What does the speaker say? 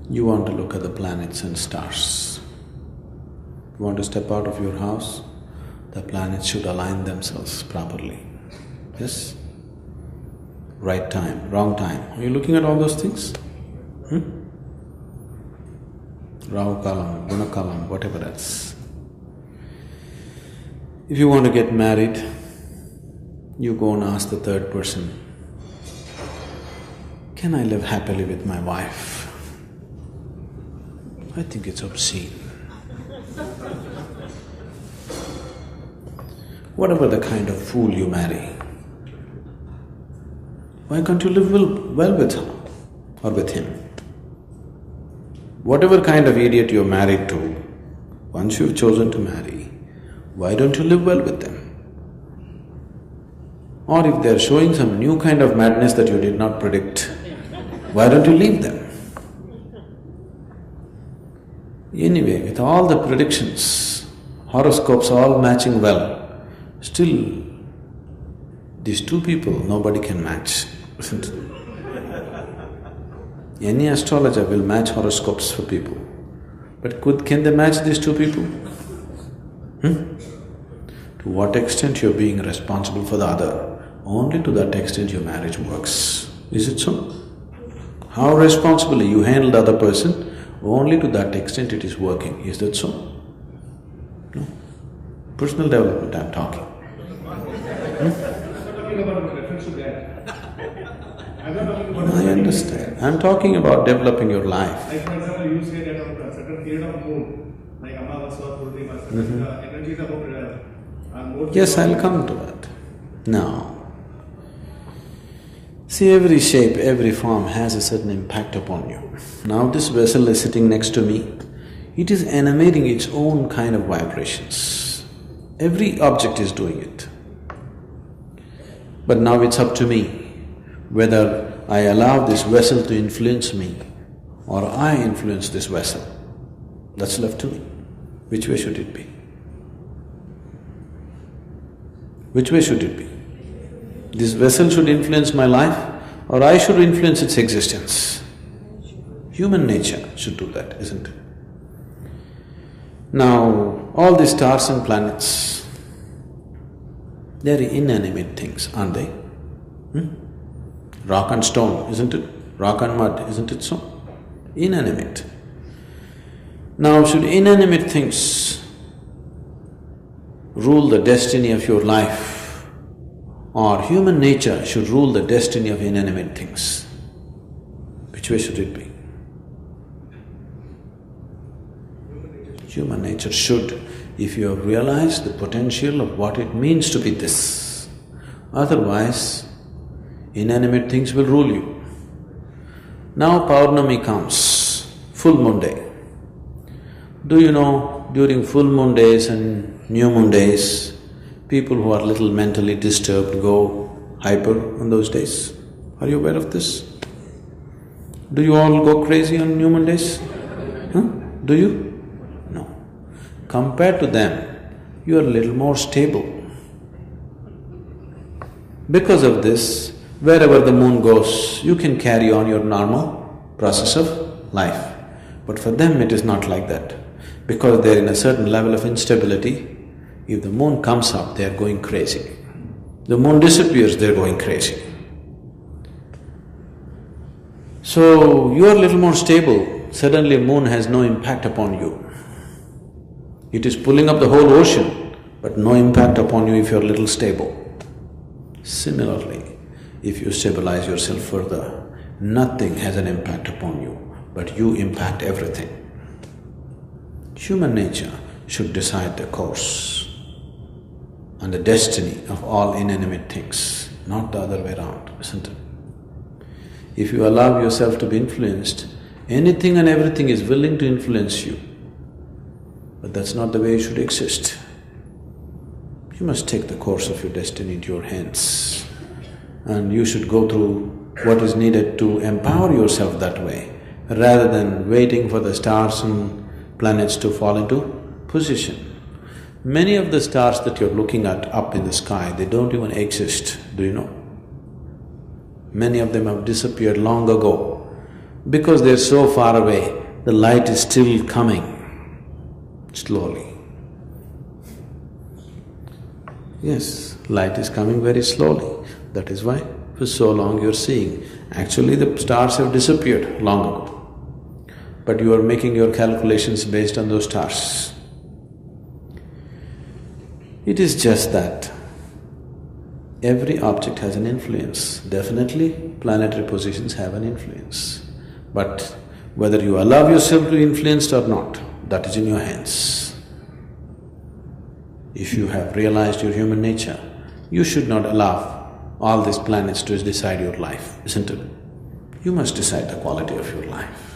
You want to look at the planets and stars. You want to step out of your house, the planets should align themselves properly. Yes? Right time, wrong time. Are you looking at all those things? Rahu Kalam, Guna Kalam, whatever else. If you want to get married, you go and ask the third person, can I live happily with my wife? I think it's obscene. Whatever the kind of fool you marry, why can't you live well with her or with him? Whatever kind of idiot you're married to, once you've chosen to marry, why don't you live well with them? Or if they're showing some new kind of madness that you did not predict, why don't you leave them? Anyway, with all the predictions, horoscopes all matching well, still these two people nobody can match, isn't it? Any astrologer will match horoscopes for people, but can they match these two people? To what extent you're being responsible for the other, only to that extent your marriage works. Is it so? How responsibly you handle the other person, only to that extent it is working. Is that so? No. Personal development I'm talking. I understand. I'm talking about developing your life. Like for example, you say that on a certain period of moon, like Amavasya or Purnima, the energy is about Yes, I'll come to that. Now, see, every shape, every form has a certain impact upon you. Now this vessel is sitting next to me, it is emanating its own kind of vibrations. Every object is doing it. But now it's up to me whether I allow this vessel to influence me or I influence this vessel. That's left to me. Which way should it be? Which way should it be? This vessel should influence my life or I should influence its existence? Human nature should do that, isn't it? Now, all these stars and planets, they're inanimate things, aren't they? Rock and stone, isn't it? Rock and mud, isn't it so? Inanimate. Now, should inanimate things rule the destiny of your life, or human nature should rule the destiny of inanimate things? Which way should it be? Human nature should, if you have realized the potential of what it means to be this. Otherwise, inanimate things will rule you. Now Paurnami comes, full moon day. Do you know, during full moon days and new moon days, people who are little mentally disturbed go hyper on those days? Are you aware of this? Do you all go crazy on new moon days? Do you? No. Compared to them, you are a little more stable. Because of this, wherever the moon goes, you can carry on your normal process of life. But for them it is not like that. Because they're in a certain level of instability, if the moon comes up, they're going crazy. The moon disappears, they're going crazy. So, you're a little more stable, suddenly moon has no impact upon you. It is pulling up the whole ocean, but no impact upon you if you're a little stable. Similarly, if you stabilize yourself further, nothing has an impact upon you, but you impact everything. Human nature should decide the course and the destiny of all inanimate things, not the other way around, isn't it? If you allow yourself to be influenced, anything and everything is willing to influence you. But that's not the way you should exist. You must take the course of your destiny into your hands. And you should go through what is needed to empower yourself that way, rather than waiting for the stars and planets to fall into position. Many of the stars that you're looking at up in the sky, they don't even exist, do you know? Many of them have disappeared long ago. Because they're so far away, the light is still coming, slowly. Yes, light is coming very slowly. That is why for so long you're seeing. Actually, the stars have disappeared long ago, but you are making your calculations based on those stars. It is just that every object has an influence. Definitely, planetary positions have an influence. But whether you allow yourself to be influenced or not, that is in your hands. If you have realized your human nature, you should not allow all these planets to decide your life, isn't it? You must decide the quality of your life.